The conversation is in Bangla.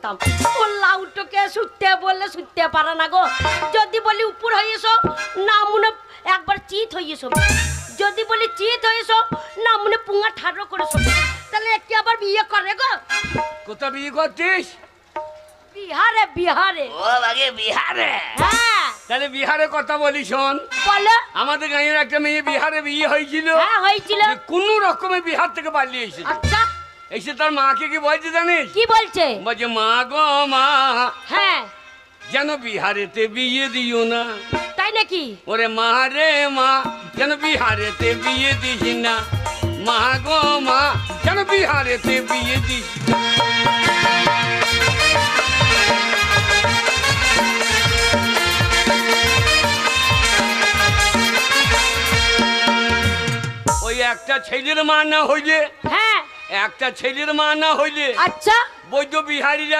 করতাম। ও লাউটোকে শুতে বললে শুতে পারে না গো। যদি বলি উপর হয়ে এসো, না মনে একবার চিত হয়ে এসো। যদি বলি চিত হয়ে এসো, না মনে পুঙ্গা ঠাড়ো করে শোবে। তাহলে একটি আবার বিয়ে করে গো। কোথা বিয়ে করছিস? বিহারে বিহারে। ও আগে বিহারে? হ্যাঁ। তাহলে বিহারে কথা বলি শোন। বলো। আমাদের গাঁয়ের একটা মেয়ে বিহারে বিয়ে হয়েছিল। হ্যাঁ হয়েছিল। কোন রকমে বিহার থেকে পালিয়ে এসেছে। আচ্ছা। এসে তার মাকে কি বলছে জানিস? কি বলছে? বলছে মা গো মা, হ্যাঁ যেন বিহারেতে বিয়ে দিও না। তাই নাকি? ওরে মা রে মা, যেন বিহারেতে বিয়ে দিস না। মা গো মা, যেন বিহারেতে বিয়ে দিস না। ওই একটা ছেলের মা না হইলে, হ্যাঁ একটা ছেলের মা না হইলে আচ্ছা বৈদ্য বিহারীরা